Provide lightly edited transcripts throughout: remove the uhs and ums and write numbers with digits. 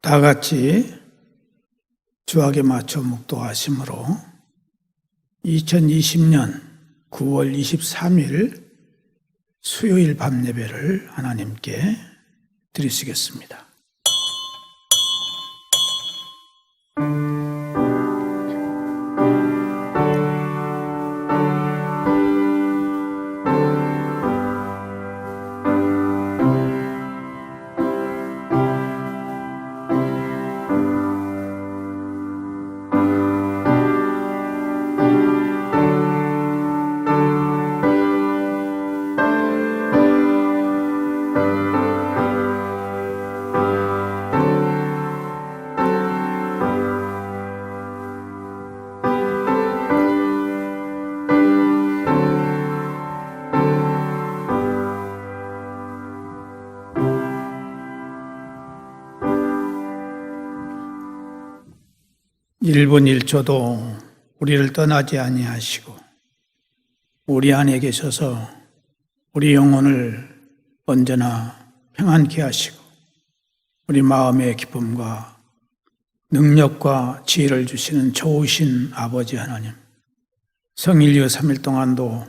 다 같이 주악에 맞춰 묵도하심으로 2020년 9월 23일 수요일 밤 예배를 하나님께 드리시겠습니다. 일 분 1초도 우리를 떠나지 아니하시고 우리 안에 계셔서 우리 영혼을 언제나 평안케 하시고 우리 마음의 기쁨과 능력과 지혜를 주시는 좋으신 아버지 하나님, 성일유 3일 동안도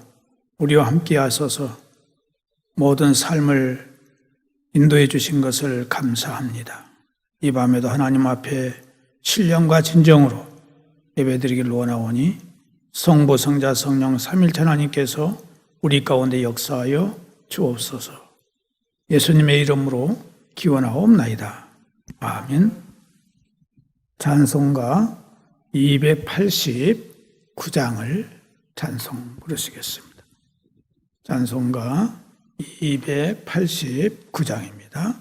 우리와 함께 하셔서 모든 삶을 인도해 주신 것을 감사합니다. 이 밤에도 하나님 앞에 신령과 진정으로 예배드리기를 원하오니 성부, 성자, 성령 삼일체 하나님께서 우리 가운데 역사하여 주옵소서. 예수님의 이름으로 기원하옵나이다. 아멘. 찬송가 289장을 찬송 부르시겠습니다. 찬송가 289장입니다.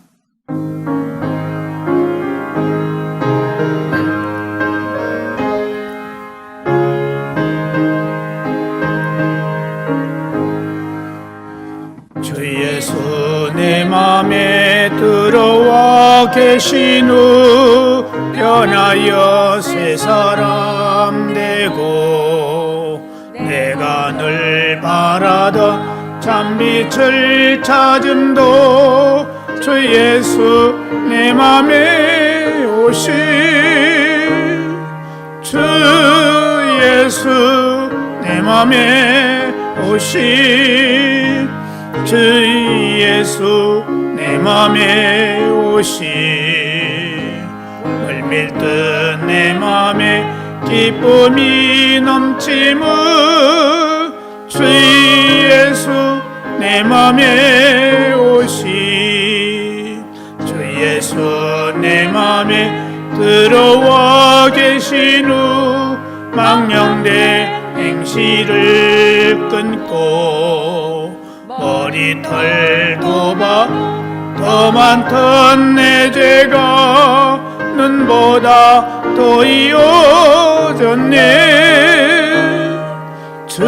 내 맘에 들어와 계신 후 변하여 새 사람 되고 내가 늘 바라던 참빛을 찾음도 주 예수 내 맘에 오신 주 예수 내 맘에 오신 주 예수 내 맘에 오시 물밀듯 내 맘에 기쁨이 넘치는 주 예수 내 맘에 오시 주 예수 내 맘에 들어와 계신 후 망령된 행실을 끊고 머리털 더 많던 내 죄가 눈보다 더 이어졌네 주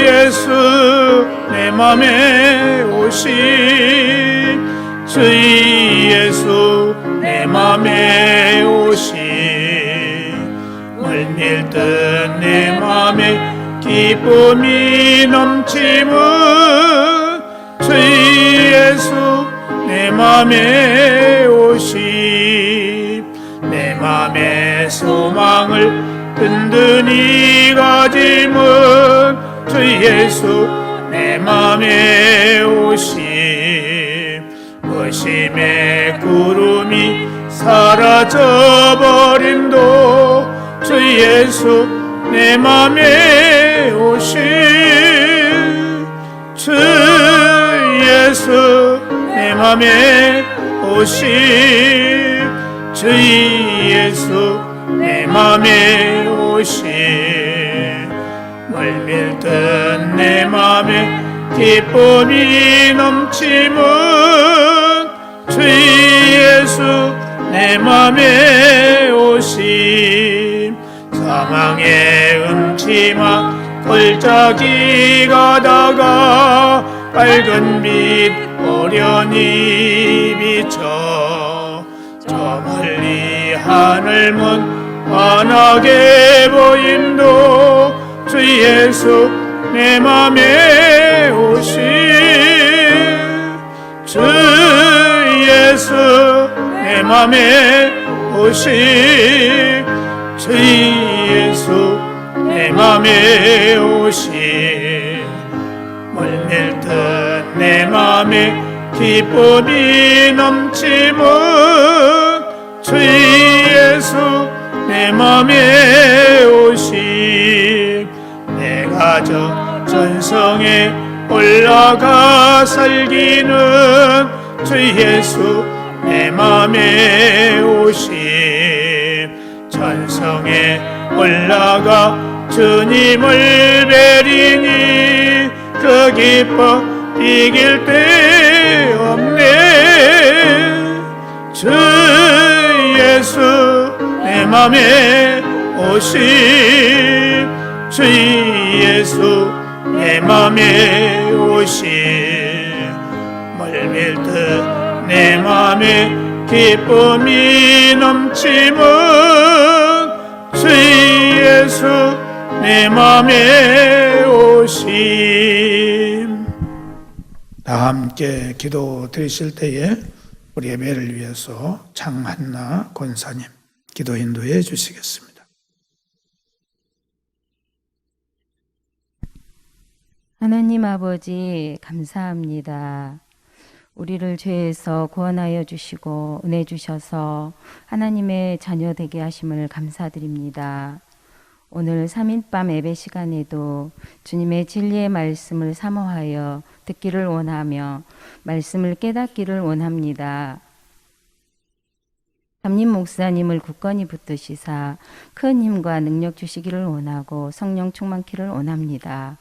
예수 내 맘에 오신 주 예수 내 맘에 오신 물밀듯 내 맘에 기쁨이 넘치는 주 예수 내 맘에 오시 내 맘의 소망을 든든히 가짐은 주 예수 내 맘에 오시 의심의 구름이 사라져버림도 주 예수 내 맘에 오신 주 예수 내 맘에 오신 주 예수 내 맘에 오신 물밀듯 내 맘에 기쁨이 넘치는 주 예수 내 맘에 오신 사망의 음침한 골짜기 가다가 밝은 빛 오련히 비쳐 저 멀리 하늘 문 환하게 보임도 주 예수 내 맘에 오신 주 예수 내 맘에 오시 주 예수 내 맘에 오시 물밀듯 내 맘에 기쁨이 넘치면 주 예수 내 맘에 오시 내가 저 전성에 올라가 살기는 주 예수 내 맘에 오시 전성에 올라가 주님을 뵈리니 그 기뻐 이길 데 없네 주 예수 내 맘에 오시 주 예수 내 맘에 오시 물밀듯 내 맘에 기쁨이 넘치면 주 예수 내 맘에 오심. 다 함께 기도 드리실 때에 우리 예배를 위해서 장한나 권사님 기도 인도해 주시겠습니다. 하나님 아버지 감사합니다. 우리를 죄에서 구원하여 주시고 은혜 주셔서 하나님의 자녀 되게 하심을 감사드립니다. 오늘 3인밤 예배 시간에도 주님의 진리의 말씀을 사모하여 듣기를 원하며 말씀을 깨닫기를 원합니다. 담임 목사님을 굳건히 붙드시사 큰 힘과 능력 주시기를 원하고 성령 충만키를 원합니다.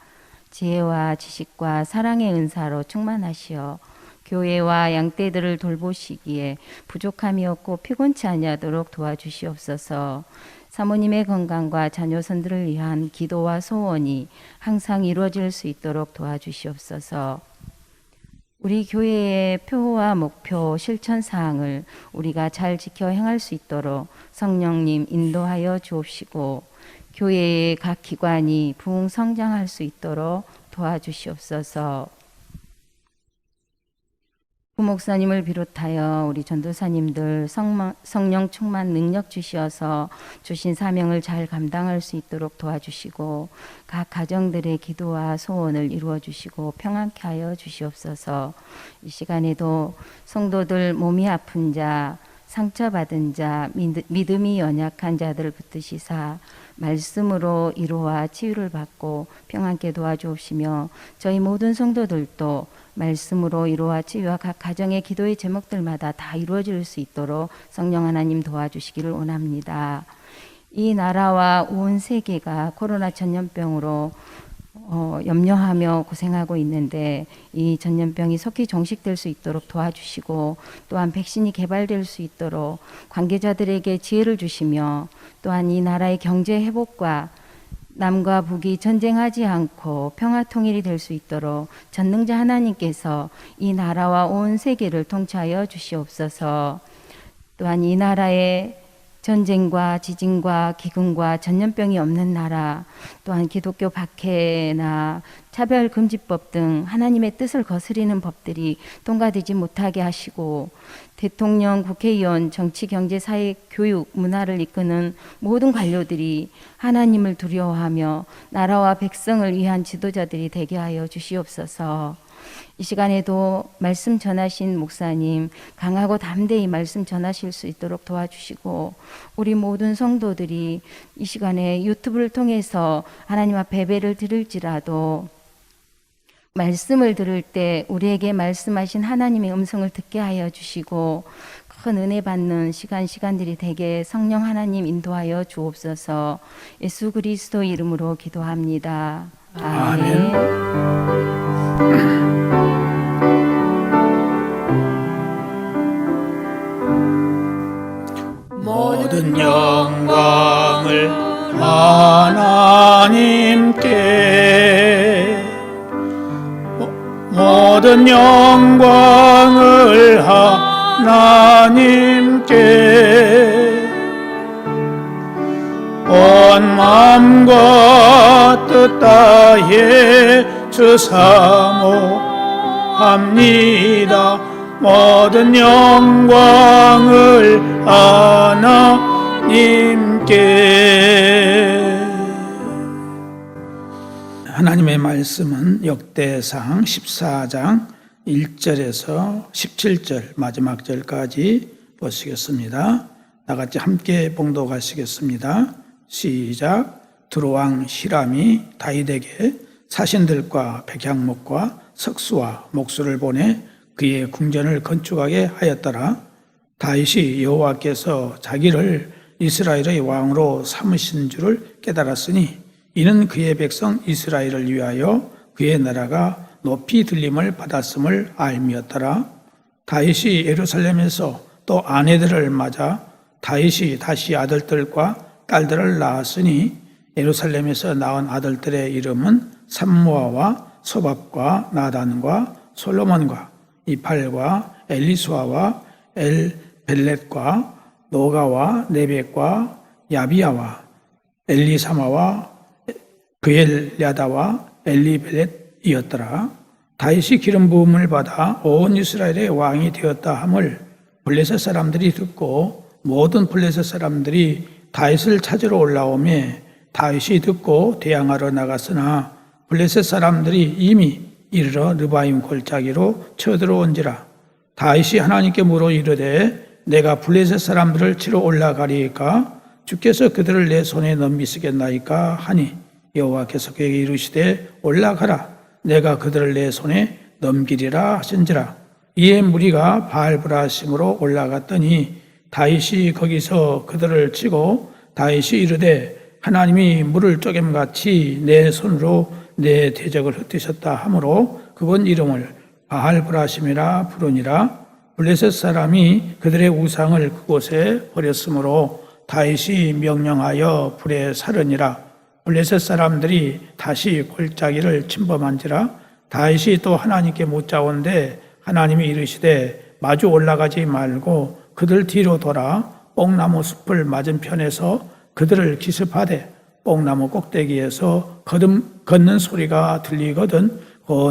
지혜와 지식과 사랑의 은사로 충만하시어 교회와 양떼들을 돌보시기에 부족함이 없고 피곤치 아니하도록 도와주시옵소서. 사모님의 건강과 자녀선들을 위한 기도와 소원이 항상 이루어질 수 있도록 도와주시옵소서. 우리 교회의 표와 목표, 실천 사항을 우리가 잘 지켜 행할 수 있도록 성령님 인도하여 주옵시고 교회의 각 기관이 부흥 성장할 수 있도록 도와주시옵소서. 부목사님을 비롯하여 우리 전도사님들 성령 충만 능력 주시어서 주신 사명을 잘 감당할 수 있도록 도와주시고 각 가정들의 기도와 소원을 이루어 주시고 평안케 하여 주시옵소서. 이 시간에도 성도들 몸이 아픈 자, 상처받은 자, 믿음이 연약한 자들을 붙드시사 말씀으로 위로와 치유를 받고 평안케 도와주옵시며 저희 모든 성도들도 말씀으로 위로와 치유와 각 가정의 기도의 제목들마다 다 이루어질 수 있도록 성령 하나님 도와주시기를 원합니다. 이 나라와 온 세계가 코로나 전염병으로 염려하며 고생하고 있는데 이 전염병이 속히 종식될 수 있도록 도와주시고 또한 백신이 개발될 수 있도록 관계자들에게 지혜를 주시며 또한 이 나라의 경제 회복과 남과 북이 전쟁하지 않고 평화 통일이 될 수 있도록 전능자 하나님께서 이 나라와 온 세계를 통치하여 주시옵소서. 또한 이 나라의 전쟁과 지진과 기근과 전염병이 없는 나라, 또한 기독교 박해나 차별금지법 등 하나님의 뜻을 거스리는 법들이 통과되지 못하게 하시고 대통령, 국회의원, 정치, 경제, 사회, 교육, 문화를 이끄는 모든 관료들이 하나님을 두려워하며 나라와 백성을 위한 지도자들이 되게 하여 주시옵소서. 이 시간에도 말씀 전하신 목사님 강하고 담대히 말씀 전하실 수 있도록 도와주시고 우리 모든 성도들이 이 시간에 유튜브를 통해서 하나님 앞에 예배를 드릴지라도 말씀을 들을 때 우리에게 말씀하신 하나님의 음성을 듣게 하여 주시고 큰 은혜 받는 시간들이 되게 성령 하나님 인도하여 주옵소서. 예수 그리스도 이름으로 기도합니다. 아멘. 모든 영광을 하나님께 모든 영광을 하나님께 온 마음과 뜻 다해 주사모합니다. 모든 영광을 하나님께. 하나님의 말씀은 역대상 14장 1절에서 17절 마지막 절까지 보시겠습니다. 나같이 함께 봉독하시겠습니다. 시작. 두로왕 히람이 다윗에게 사신들과 백향목과 석수와 목수를 보내 그의 궁전을 건축하게 하였더라. 다윗이 여호와께서 자기를 이스라엘의 왕으로 삼으신 줄을 깨달았으니 이는 그의 백성 이스라엘을 위하여 그의 나라가 높이 들림을 받았음을 알미었더라. 다윗이 예루살렘에서 또 아내들을 맞아 다윗이 다시 아들들과 딸들을 낳았으니 예루살렘에서 낳은 아들들의 이름은 삼무아와 소밥과 나단과 솔로몬과 이팔과 엘리수아와 엘벨렛과 노가와 네벡과 야비야와 엘리사마와 그엘야다와 엘리벨렛이었더라. 다윗이 기름 부음을 받아 온 이스라엘의 왕이 되었다 함을 블레셋 사람들이 듣고 모든 블레셋 사람들이 다윗을 찾으러 올라오매 다윗이 듣고 대항하러 나갔으나 블레셋 사람들이 이미 이르러 르바임 골짜기로 쳐들어온지라. 다윗이 하나님께 물어 이르되 내가 블레셋 사람들을 치러 올라가리이까 주께서 그들을 내 손에 넘기시겠나이까 하니 여호와께서 그에게 이르시되 올라가라 내가 그들을 내 손에 넘기리라 하신지라. 이에 무리가 바알브라심으로 올라갔더니 다윗이 거기서 그들을 치고 다윗이 이르되 하나님이 물을 쪼개같이 내 손으로 내 대적을 흩으셨다 하므로 그분 이름을 바알브라심이라 부르니라. 블레셋 사람이 그들의 우상을 그곳에 버렸으므로 다윗이 명령하여 불에 사르니라. 블레셋 사람들이 다시 골짜기를 침범한지라. 다윗이 또 하나님께 묻자온데 하나님이 이르시되 마주 올라가지 말고 그들 뒤로 돌아 뽕나무 숲을 맞은편에서 그들을 기습하되 뽕나무 꼭대기에서 걷는 소리가 들리거든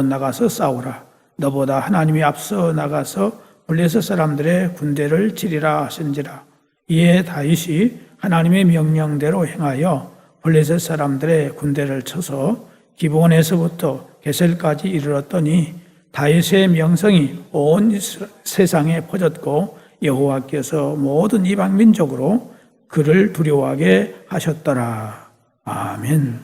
나가서 싸우라. 너보다 하나님이 앞서 나가서 블레셋 사람들의 군대를 치리라 하신지라. 이에 다윗이 하나님의 명령대로 행하여 블레셋 사람들의 군대를 쳐서 기브온에서부터 게셀까지 이르렀더니 다윗의 명성이 온 세상에 퍼졌고 여호와께서 모든 이방 민족으로 그를 두려워하게 하셨더라. 아멘.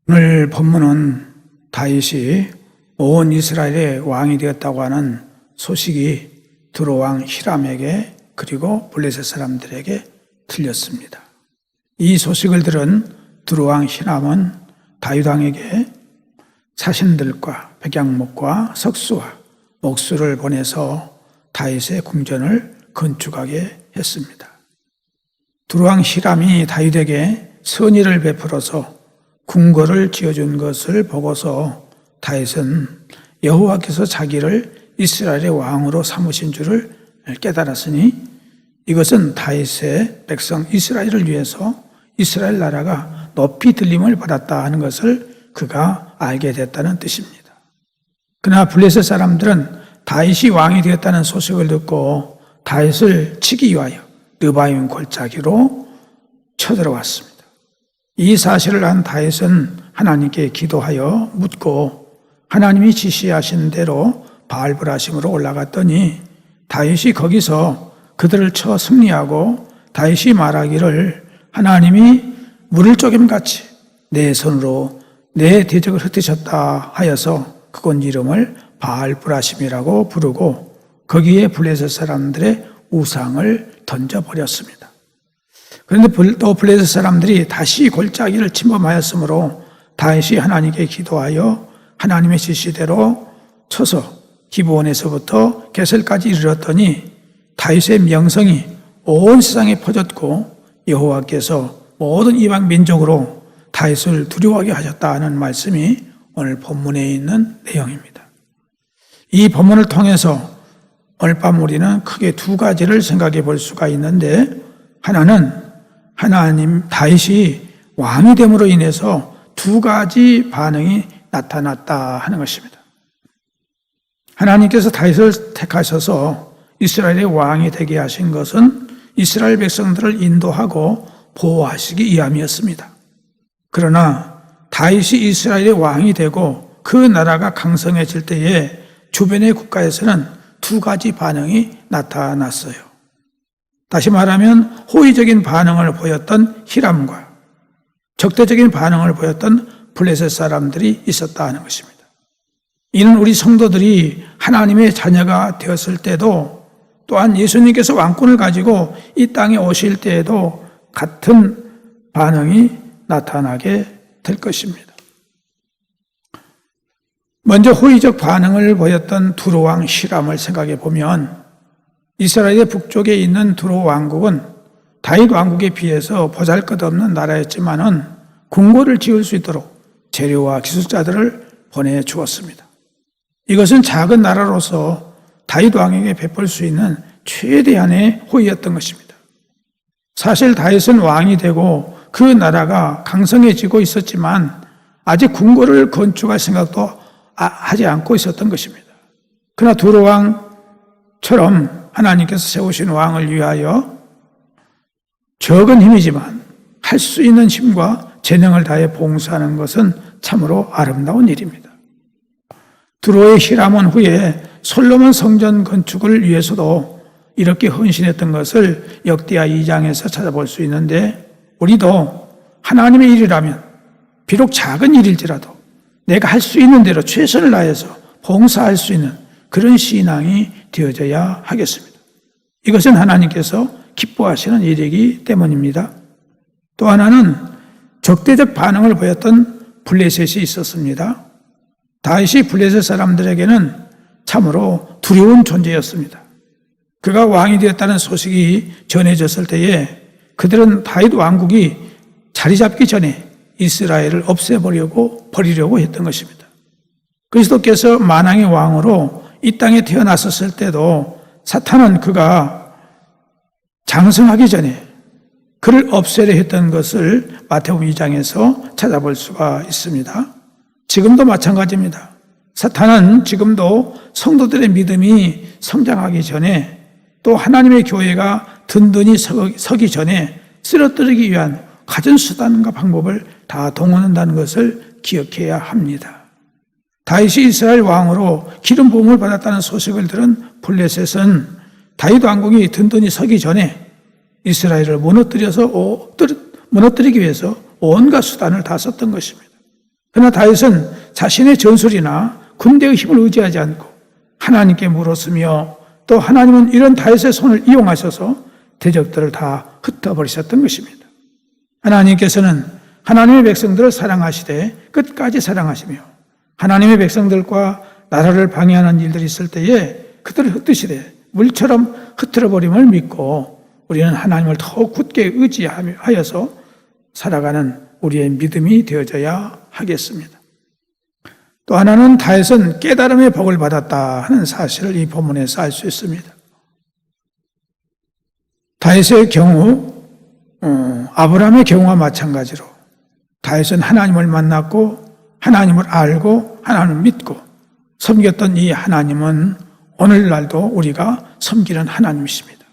오늘 본문은 다윗이 온 이스라엘의 왕이 되었다고 하는 소식이 두로왕 히람에게 그리고 블레셋 사람들에게 들렸습니다. 이 소식을 들은 두로왕 히람은 다윗 왕에게 사신들과 백향목과 석수와 목수를 보내서 다윗의 궁전을 건축하게 했습니다. 두로왕 히람이 다윗에게 선의를 베풀어서 궁궐을 지어준 것을 보고서 다윗은 여호와께서 자기를 이스라엘의 왕으로 삼으신 줄을 깨달았으니 이것은 다윗의 백성 이스라엘을 위해서 이스라엘 나라가 높이 들림을 받았다 하는 것을 그가 알게 됐다는 뜻입니다. 그러나 블레셋 사람들은 다윗이 왕이 되었다는 소식을 듣고 다윗을 치기 위하여 르바임 골짜기로 쳐들어왔습니다. 이 사실을 안 다윗은 하나님께 기도하여 묻고 하나님이 지시하신 대로 바알브라심으로 올라갔더니 다윗이 거기서 그들을 쳐 승리하고 다윗이 말하기를 하나님이 물을 쪼개같이 내 손으로 내 대적을 흩으셨다 하여서 그곳 이름을 바알브라심이라고 부르고 거기에 블레셋 사람들의 우상을 던져버렸습니다. 그런데 또 블레셋 사람들이 다시 골짜기를 침범하였으므로 다윗이 하나님께 기도하여 하나님의 지시대로 쳐서 기브온에서부터 게셀까지 이르렀더니 다윗의 명성이 온 세상에 퍼졌고 여호와께서 모든 이방 민족으로 다윗을 두려워하게 하셨다는 말씀이 오늘 본문에 있는 내용입니다. 이 본문을 통해서 오늘 밤 우리는 크게 두 가지를 생각해 볼 수가 있는데 하나는 하나님 다윗이 왕이 됨으로 인해서 두 가지 반응이 나타났다 하는 것입니다. 하나님께서 다윗을 택하셔서 이스라엘의 왕이 되게 하신 것은 이스라엘 백성들을 인도하고 보호하시기 위함이었습니다. 그러나 다윗이 이스라엘의 왕이 되고 그 나라가 강성해질 때에 주변의 국가에서는 두 가지 반응이 나타났어요. 다시 말하면 호의적인 반응을 보였던 히람과 적대적인 반응을 보였던 블레셋 사람들이 있었다 하는 것입니다. 이는 우리 성도들이 하나님의 자녀가 되었을 때도 또한 예수님께서 왕권을 가지고 이 땅에 오실 때에도 같은 반응이 나타나게 될 것입니다. 먼저 호의적 반응을 보였던 두로 왕 히람을 생각해 보면 이스라엘의 북쪽에 있는 두로 왕국은 다윗 왕국에 비해서 보잘것없는 나라였지만은 궁궐을 지을 수 있도록 재료와 기술자들을 보내주었습니다. 이것은 작은 나라로서 다윗 왕에게 베풀 수 있는 최대한의 호의였던 것입니다. 사실 다윗은 왕이 되고 그 나라가 강성해지고 있었지만 아직 궁궐을 건축할 생각도 하지 않고 있었던 것입니다. 그러나 두로 왕처럼 하나님께서 세우신 왕을 위하여 적은 힘이지만 할 수 있는 힘과 재능을 다해 봉사하는 것은 참으로 아름다운 일입니다. 두로의 히람은 후에 솔로몬 성전 건축을 위해서도 이렇게 헌신했던 것을 역대하 2장에서 찾아볼 수 있는데 우리도 하나님의 일이라면 비록 작은 일일지라도 내가 할 수 있는 대로 최선을 다해서 봉사할 수 있는 그런 신앙이 되어져야 하겠습니다. 이것은 하나님께서 기뻐하시는 일이기 때문입니다. 또 하나는 적대적 반응을 보였던 블레셋이 있었습니다. 다윗이 블레셋 사람들에게는 참으로 두려운 존재였습니다. 그가 왕이 되었다는 소식이 전해졌을 때에 그들은 다윗 왕국이 자리 잡기 전에 이스라엘을 버리려고 했던 것입니다. 그리스도께서 만왕의 왕으로 이 땅에 태어났었을 때도 사탄은 그가 장성하기 전에 그를 없애려 했던 것을 마태복음 2장에서 찾아볼 수가 있습니다. 지금도 마찬가지입니다. 사탄은 지금도 성도들의 믿음이 성장하기 전에 또 하나님의 교회가 든든히 서기 전에 쓰러뜨리기 위한 가진 수단과 방법을 다 동원한다는 것을 기억해야 합니다. 다윗이 이스라엘 왕으로 기름 부음을 받았다는 소식을 들은 블레셋은 다윗 왕국이 든든히 서기 전에 이스라엘을 무너뜨리기 위해서 온갖 수단을 다 썼던 것입니다. 그러나 다윗은 자신의 전술이나 군대의 힘을 의지하지 않고 하나님께 물었으며 또 하나님은 이런 다윗의 손을 이용하셔서 대적들을 다 흩어버리셨던 것입니다. 하나님께서는 하나님의 백성들을 사랑하시되 끝까지 사랑하시며 하나님의 백성들과 나라를 방해하는 일들이 있을 때에 그들을 흩으시되 물처럼 흩어버림을 믿고 우리는 하나님을 더욱 굳게 의지하여서 살아가는 우리의 믿음이 되어져야 하겠습니다. 또 하나는 다윗은 깨달음의 복을 받았다 하는 사실을 이 본문에서 알 수 있습니다. 다윗의 경우 아브라함의 경우와 마찬가지로 다윗은 하나님을 만났고 하나님을 알고 하나님을 믿고 섬겼던 이 하나님은 오늘날도 우리가 섬기는 하나님이십니다.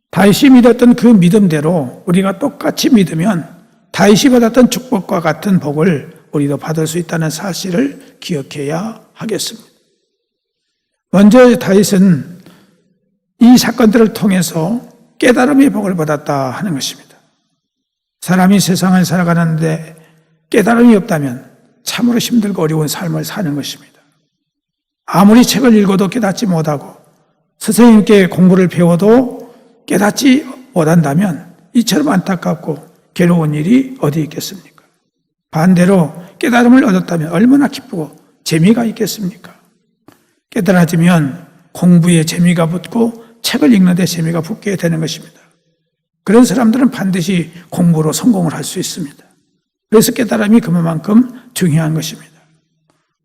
다윗이 믿었던 그 믿음대로 우리가 똑같이 믿으면 다윗이 받았던 축복과 같은 복을 우리도 받을 수 있다는 사실을 기억해야 하겠습니다. 먼저 다윗은 이 사건들을 통해서 깨달음의 복을 받았다 하는 것입니다. 사람이 세상을 살아가는데 깨달음이 없다면 참으로 힘들고 어려운 삶을 사는 것입니다. 아무리 책을 읽어도 깨닫지 못하고 선생님께 공부를 배워도 깨닫지 못한다면 이처럼 안타깝고 괴로운 일이 어디 있겠습니까? 반대로 깨달음을 얻었다면 얼마나 기쁘고 재미가 있겠습니까? 깨달아지면 공부에 재미가 붙고 책을 읽는 데 재미가 붙게 되는 것입니다. 그런 사람들은 반드시 공부로 성공을 할 수 있습니다. 그래서 깨달음이 그만큼 중요한 것입니다.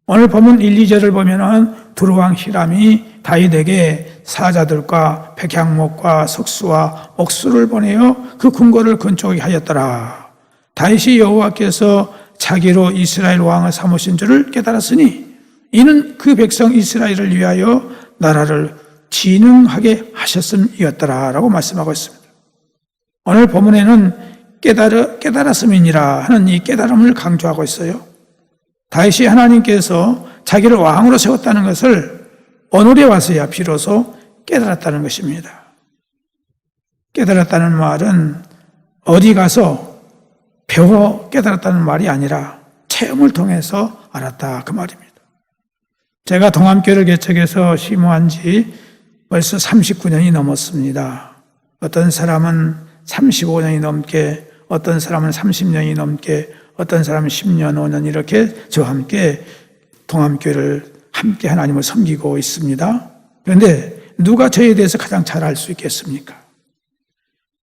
오늘 본문 1, 2절을 보면은 두로 왕 히람이 다윗에게 사자들과 백향목과 석수와 옥수를 보내어 그 궁궐을 건축하게 하였더라. 다윗이 여호와께서 자기로 이스라엘 왕을 삼으신 줄을 깨달았으니 이는 그 백성 이스라엘을 위하여 나라를 진흥하게 하셨음이었더라라고 말씀하고 있습니다. 오늘 본문에는 깨달았음이니라 하는 이 깨달음을 강조하고 있어요. 다윗이 하나님께서 자기를 왕으로 세웠다는 것을 오늘에 와서야 비로소 깨달았다는 것입니다. 깨달았다는 말은 어디 가서 배워 깨달았다는 말이 아니라 체험을 통해서 알았다 그 말입니다. 제가 동암교회를 개척해서 심호한 지 벌써 39년이 넘었습니다. 어떤 사람은 35년이 넘게, 어떤 사람은 30년이 넘게, 어떤 사람은 10년, 5년 이렇게 저와 함께 동암교회를 함께 하나님을 섬기고 있습니다. 그런데 누가 저에 대해서 가장 잘 알 수 있겠습니까?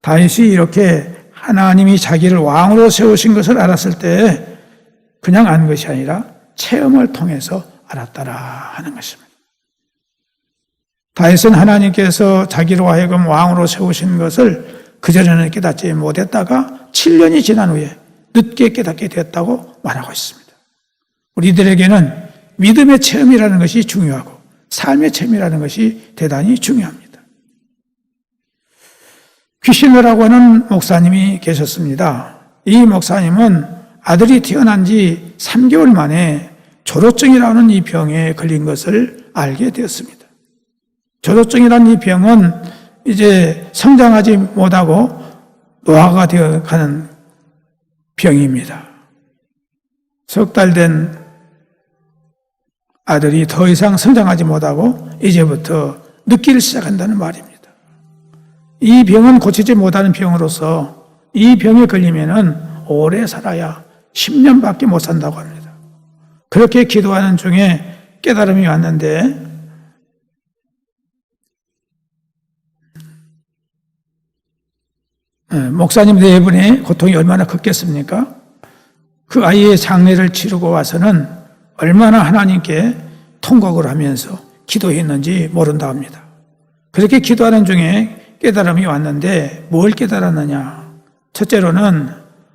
다윗이 이렇게 하나님이 자기를 왕으로 세우신 것을 알았을 때 그냥 안 것이 아니라 체험을 통해서 알았더라 하는 것입니다. 다윗은 하나님께서 자기로 하여금 왕으로 세우신 것을 그전에는 깨닫지 못했다가 7년이 지난 후에 늦게 깨닫게 되었다고 말하고 있습니다. 우리들에게는 믿음의 체험이라는 것이 중요하고 삶의 체험이라는 것이 대단히 중요합니다. 귀신을 하는 목사님이 계셨습니다. 이 목사님은 아들이 태어난 지 3개월 만에 조로증이라는 이 병에 걸린 것을 알게 되었습니다. 조로증이라는 이 병은 이제 성장하지 못하고 노화가 되어 가는 병입니다. 석 달 된 아들이 더 이상 성장하지 못하고 이제부터 늙기를 시작한다는 말입니다. 이 병은 고치지 못하는 병으로서 이 병에 걸리면은 오래 살아야 10년밖에 못 산다고 합니다. 그렇게 기도하는 중에 깨달음이 왔는데 목사님 네 분의 고통이 얼마나 컸겠습니까? 그 아이의 장례를 치르고 와서는 얼마나 하나님께 통곡을 하면서 기도했는지 모른다 합니다. 그렇게 기도하는 중에 깨달음이 왔는데 뭘 깨달았느냐? 첫째로는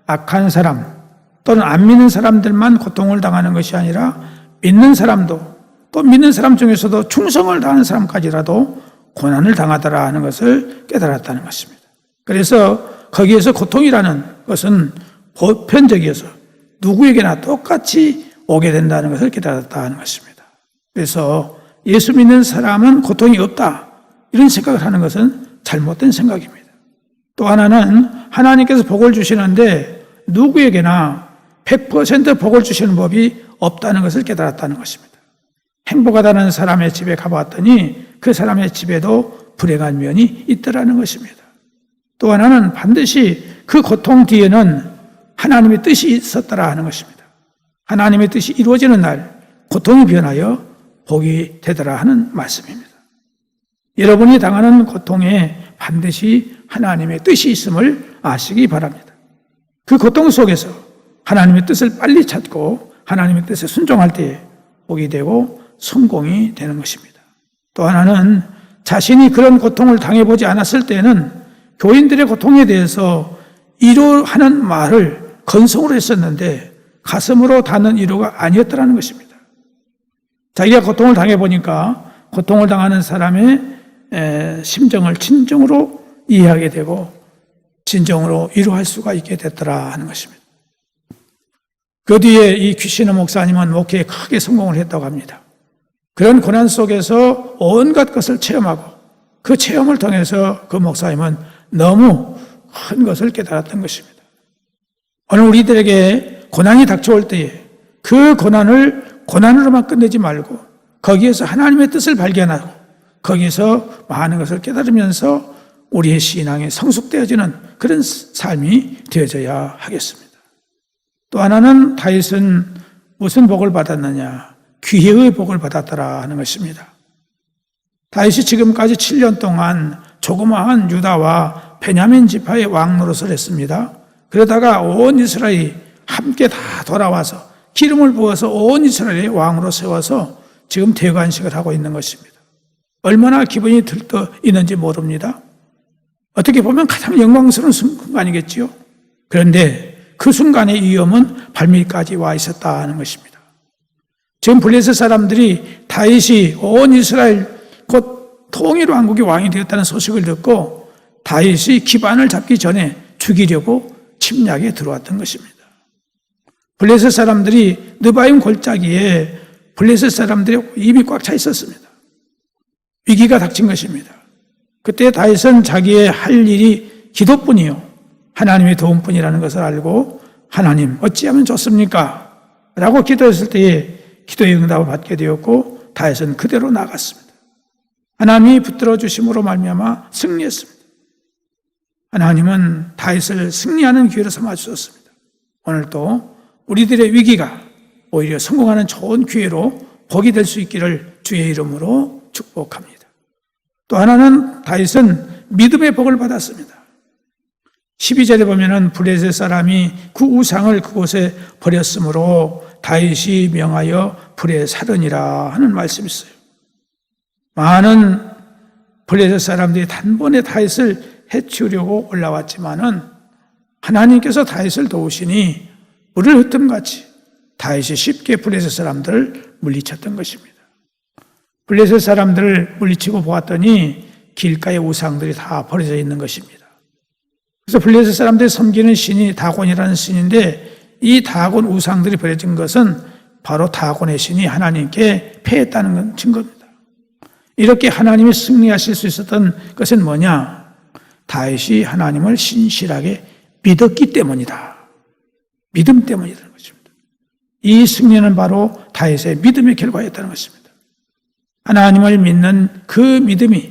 악한 사람 또는 안 믿는 사람들만 고통을 당하는 것이 아니라 믿는 사람도 또 믿는 사람 중에서도 충성을 다하는 사람까지라도 고난을 당하더라 하는 것을 깨달았다는 것입니다. 그래서 거기에서 고통이라는 것은 보편적이어서 누구에게나 똑같이 오게 된다는 것을 깨달았다는 것입니다. 그래서 예수 믿는 사람은 고통이 없다 이런 생각을 하는 것은 잘못된 생각입니다. 또 하나는 하나님께서 복을 주시는데 누구에게나 100% 복을 주시는 법이 없다는 것을 깨달았다는 것입니다. 행복하다는 사람의 집에 가봤더니 그 사람의 집에도 불행한 면이 있더라는 것입니다. 또 하나는 반드시 그 고통 뒤에는 하나님의 뜻이 있었더라 하는 것입니다. 하나님의 뜻이 이루어지는 날 고통이 변하여 복이 되더라 하는 말씀입니다. 여러분이 당하는 고통에 반드시 하나님의 뜻이 있음을 아시기 바랍니다. 그 고통 속에서 하나님의 뜻을 빨리 찾고 하나님의 뜻에 순종할 때에 복이 되고 성공이 되는 것입니다. 또 하나는 자신이 그런 고통을 당해보지 않았을 때는 교인들의 고통에 대해서 위로하는 말을 건성으로 했었는데 가슴으로 닿는 위로가 아니었더라는 것입니다. 자기가 고통을 당해보니까 고통을 당하는 사람의 심정을 진정으로 이해하게 되고 진정으로 위로할 수가 있게 됐더라 하는 것입니다. 그 뒤에 이 귀신의 목사님은 목회에 크게 성공을 했다고 합니다. 그런 고난 속에서 온갖 것을 체험하고 그 체험을 통해서 그 목사님은 너무 큰 것을 깨달았던 것입니다. 오늘 우리들에게 고난이 닥쳐올 때에 그 고난을 고난으로만 끝내지 말고 거기에서 하나님의 뜻을 발견하고 거기서 많은 것을 깨달으면서 우리의 신앙이 성숙되어지는 그런 삶이 되어져야 하겠습니다. 또 하나는 다윗은 무슨 복을 받았느냐? 기회의 복을 받았더라 하는 것입니다. 다윗이 지금까지 7년 동안 조그마한 유다와 베냐민 지파의 왕 노릇을 했습니다. 그러다가 온 이스라엘이 함께 다 돌아와서 기름을 부어서 온 이스라엘의 왕으로 세워서 지금 대관식을 하고 있는 것입니다. 얼마나 기분이 들떠 있는지 모릅니다. 어떻게 보면 가장 영광스러운 순간이겠지요. 그런데 그 순간의 위험은 발밑까지 와 있었다는 것입니다. 지금 블레셋 사람들이 다윗이 온 이스라엘 곧 통일 왕국의 왕이 되었다는 소식을 듣고 다윗이 기반을 잡기 전에 죽이려고 침략에 들어왔던 것입니다. 블레셋 사람들이 느바임 골짜기에 블레셋 사람들의 입이 꽉 차 있었습니다. 위기가 닥친 것입니다. 그때 다윗은 자기의 할 일이 기도뿐이요 하나님의 도움뿐이라는 것을 알고 하나님 어찌하면 좋습니까? 라고 기도했을 때에 기도의 응답을 받게 되었고 다윗은 그대로 나갔습니다. 하나님이 붙들어 주심으로 말미암아 승리했습니다. 하나님은 다윗을 승리하는 기회로 삼아 주셨습니다. 오늘도 우리들의 위기가 오히려 성공하는 좋은 기회로 복이 될 수 있기를 주의 이름으로 축복합니다. 또 하나는 다윗은 믿음의 복을 받았습니다. 12절에 보면은 블레셋 사람이 그 우상을 그곳에 버렸으므로 다윗이 명하여 불에 사르니라 하는 말씀이 있어요. 많은 블레셋 사람들이 단번에 다윗을 해치우려고 올라왔지만은 하나님께서 다윗을 도우시니 물을 흩음같이 다윗이 쉽게 블레셋 사람들을 물리쳤던 것입니다. 블레셋 사람들을 물리치고 보았더니 길가에 우상들이 다 버려져 있는 것입니다. 그래서 블레셋 사람들이 섬기는 신이 다곤이라는 신인데 이 다곤 우상들이 버려진 것은 바로 다곤의 신이 하나님께 패했다는 증거입니다. 이렇게 하나님이 승리하실 수 있었던 것은 뭐냐? 다윗이 하나님을 신실하게 믿었기 때문이다. 믿음 때문이라는 것입니다. 이 승리는 바로 다윗의 믿음의 결과였다는 것입니다. 하나님을 믿는 그 믿음이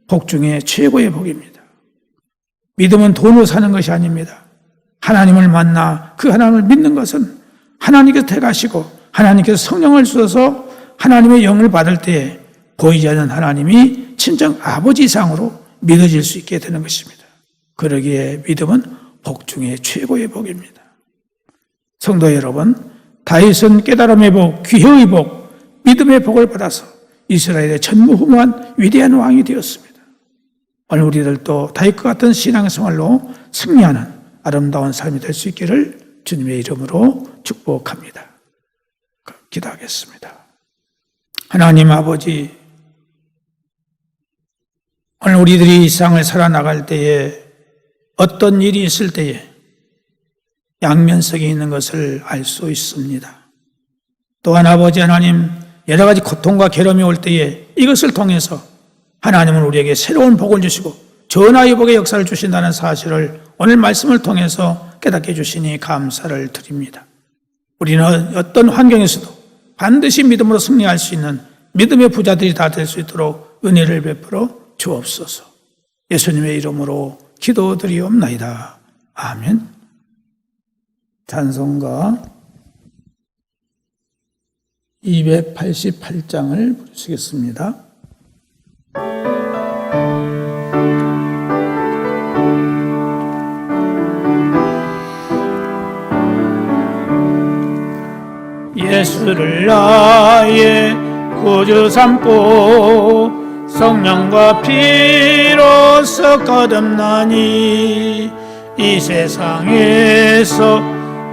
복 중에 최고의 복입니다. 믿음은 돈으로 사는 것이 아닙니다. 하나님을 만나 그 하나님을 믿는 것은 하나님께서 택하시고 하나님께서 성령을 주셔서 하나님의 영을 받을 때에 보이지 않는 하나님이 친정 아버지 이상으로 믿어질 수 있게 되는 것입니다. 그러기에 믿음은 복 중에 최고의 복입니다. 성도 여러분, 다윗은 깨달음의 복, 귀회의 복, 믿음의 복을 받아서 이스라엘의 전무후무한 위대한 왕이 되었습니다. 오늘 우리들도 다윗과 같은 신앙생활로 승리하는 아름다운 삶이 될 수 있기를 주님의 이름으로 축복합니다. 기도하겠습니다. 하나님 아버지, 오늘 우리들이 이 세상을 살아나갈 때에 어떤 일이 있을 때에 양면성이 있는 것을 알 수 있습니다. 또한 아버지 하나님, 여러 가지 고통과 괴로움이 올 때에 이것을 통해서 하나님은 우리에게 새로운 복을 주시고 전하의 복의 역사를 주신다는 사실을 오늘 말씀을 통해서 깨닫게 해주시니 감사를 드립니다. 우리는 어떤 환경에서도 반드시 믿음으로 승리할 수 있는 믿음의 부자들이 다 될 수 있도록 은혜를 베풀어 주옵소서. 예수님의 이름으로 기도드리옵나이다. 아멘. 찬송가 288장을 부르시겠습니다. 예수를 나의 구주 삼고 성령과 피로써 거듭나니 이 세상에서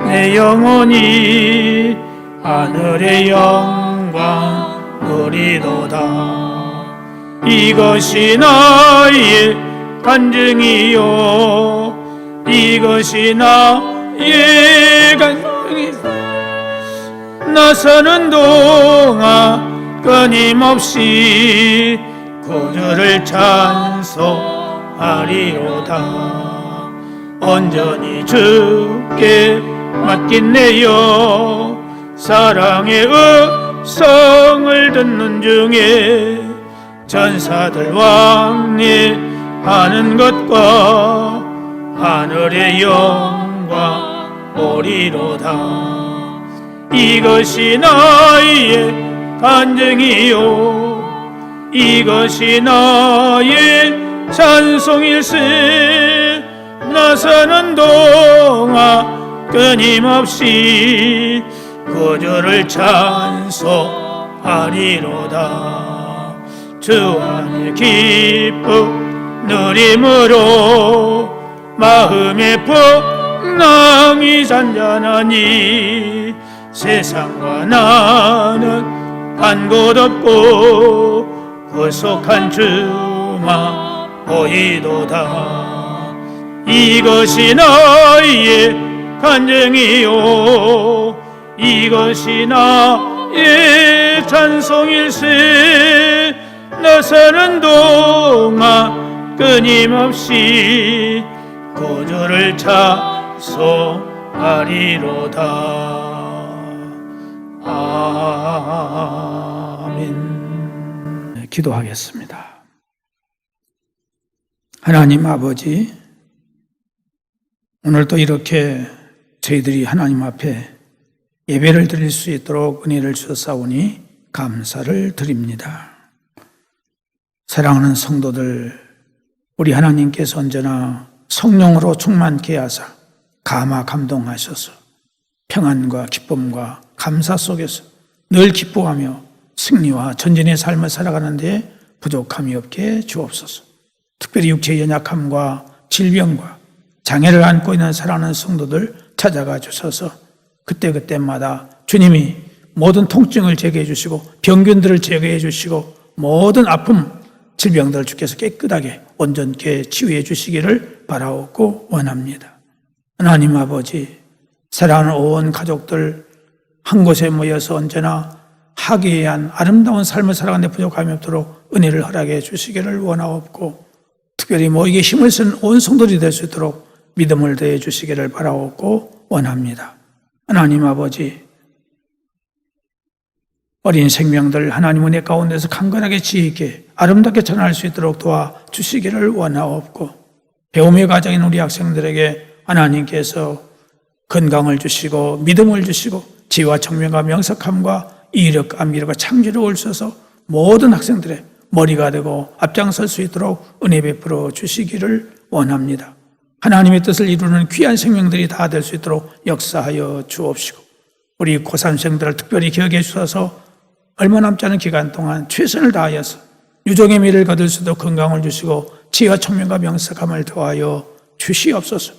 내 영혼이 하늘의 영광 누리도다. 이것이 나의 간증이요, 이것이 나의 간증이요. 나서는 동안 끊임없이 구주를 찬송하리로다. 온전히 주께 맡긴내요. 사랑의 음성을 듣는 중에 전사들 왕래하는 것과 하늘의 영광 보리로다. 이것이 나의 간증이요, 이것이 나의 찬송일세. 나서는 동안 끊임없이 구주를 찬송하리로다. 주 안에 기쁨 누림으로 마음의 풍랑이 잔잔하니 세상과 나는 간 곳 없고 구속한 주만 보이도다. 이것이 나의 간증이요 이것이 나의 찬송일세. 나 사는 동안 끊임없이 구주를 찬송하리로다. 아멘. 기도하겠습니다. 하나님 아버지, 오늘도 이렇게 저희들이 하나님 앞에 예배를 드릴 수 있도록 은혜를 주셨사오니 감사를 드립니다. 사랑하는 성도들, 우리 하나님께서 언제나 성령으로 충만케 하사 감화 감동하셔서 평안과 기쁨과 감사 속에서 늘 기뻐하며 승리와 전진의 삶을 살아가는 데 부족함이 없게 주옵소서. 특별히 육체의 연약함과 질병과 장애를 안고 있는 사랑하는 성도들 찾아가 주셔서 그때그때마다 주님이 모든 통증을 제거해 주시고 병균들을 제거해 주시고 모든 아픔, 질병들을 주께서 깨끗하게 온전케 치유해 주시기를 바라옵고 원합니다. 하나님 아버지, 사랑하는 온 가족들 한 곳에 모여서 언제나 화기애애한 아름다운 삶을 살아가는 데 부족함이 없도록 은혜를 허락해 주시기를 원하옵고, 특별히 모이게 힘을 쓴 온 성도들이 될 수 있도록 믿음을 더해 주시기를 바라옵고 원합니다. 하나님 아버지, 어린 생명들 하나님 은혜 가운데서 강건하게 지혜있게 아름답게 전할 수 있도록 도와주시기를 원하옵고, 배움의 과정인 우리 학생들에게 하나님께서 건강을 주시고 믿음을 주시고 지혜와 청명과 명석함과 이력과 암기력과 창조력을 주셔서 모든 학생들의 머리가 되고 앞장설 수 있도록 은혜 베풀어 주시기를 원합니다. 하나님의 뜻을 이루는 귀한 생명들이 다 될 수 있도록 역사하여 주옵시고, 우리 고3생들을 특별히 기억해 주셔서 얼마 남지 않은 기간 동안 최선을 다하여서 유종의 미를 거둘 수도 건강을 주시고 지혜와 청명과 명석함을 더하여 주시옵소서.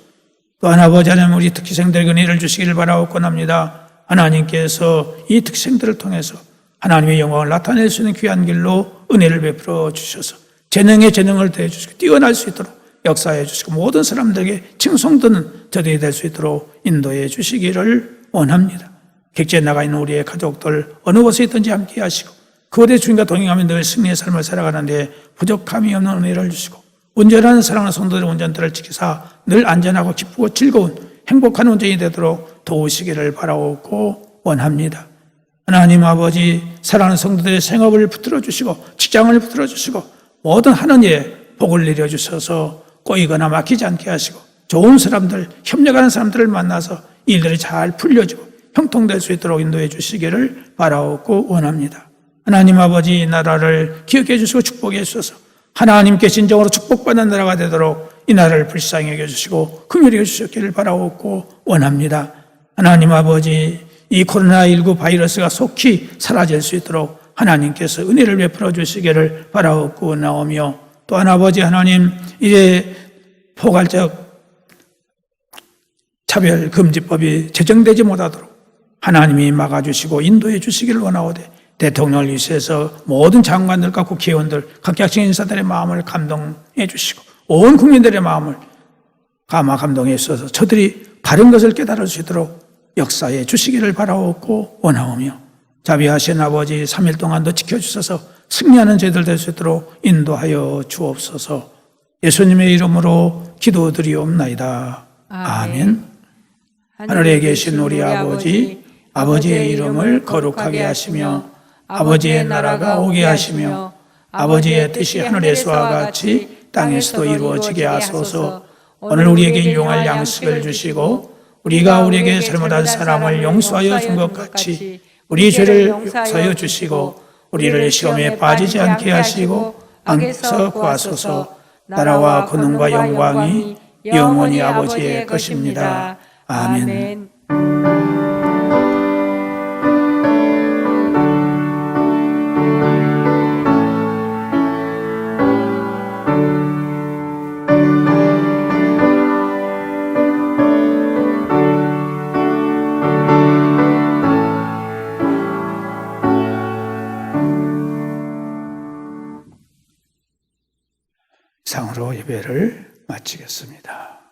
또한 아버지 하나님, 우리 특기생들에게 은혜를 주시기를 바라옵고 합니다. 하나님께서 이 특기생들을 통해서 하나님의 영광을 나타낼 수 있는 귀한 길로 은혜를 베풀어 주셔서 재능에 재능을 더해 주시고 뛰어날 수 있도록 역사해 주시고 모든 사람들에게 칭송드는 저들이 될 수 있도록 인도해 주시기를 원합니다. 객지에 나가 있는 우리의 가족들 어느 곳에 있든지 함께 하시고 그들의 주인과 동행하며 늘 승리의 삶을 살아가는데 부족함이 없는 은혜를 주시고, 운전하는 사랑하는 성도들의 운전들을 지키사 늘 안전하고 기쁘고 즐거운 행복한 운전이 되도록 도우시기를 바라옵고 원합니다. 하나님 아버지, 사랑하는 성도들의 생업을 붙들어 주시고 직장을 붙들어 주시고 모든 하는 일에 복을 내려주셔서 꼬이거나 막히지 않게 하시고 좋은 사람들, 협력하는 사람들을 만나서 일들이 잘 풀려지고 형통될 수 있도록 인도해 주시기를 바라옵고 원합니다. 하나님 아버지, 이 나라를 기억해 주시고 축복해 주셔서 하나님께 진정으로 축복받는 나라가 되도록 이 나라를 불쌍히 여겨주시고 긍휼히 여겨주시기를 바라옵고 원합니다. 하나님 아버지, 이 코로나19 바이러스가 속히 사라질 수 있도록 하나님께서 은혜를 베풀어 주시기를 바라옵고 나오며, 또한 아버지 하나님, 이제 포괄적 차별금지법이 제정되지 못하도록 하나님이 막아주시고 인도해 주시기를 원하오되, 대통령을 위해서 모든 장관들과 국회의원들, 각 약식 인사들의 마음을 감동해 주시고 온 국민들의 마음을 감동해 주셔서 저들이 바른 것을 깨달을 수 있도록 역사해 주시기를 바라옵고 원하오며, 자비하신 아버지 3일 동안도 지켜주셔서 승리하는 저희들 될 수 있도록 인도하여 주옵소서. 예수님의 이름으로 기도드리옵나이다. 아멘. 하늘에 계신 우리 아버지, 아버지의 이름을 거룩하게 하시며 아버지의 나라가 오게 하시며 아버지의 뜻이 하늘에서와 같이 땅에서도 이루어지게 하소서. 오늘 우리에게 일용할 양식을 주시고 우리가 우리에게 잘못한 사람을 용서하여 준 것 같이 우리 죄를 용서하여 주시고 우리를 시험에 빠지지 않게 하시고 악에서 구하소서. 나라와 권능과 영광이 영원히 아버지의 것입니다. 아멘. 이상으로 예배를 마치겠습니다.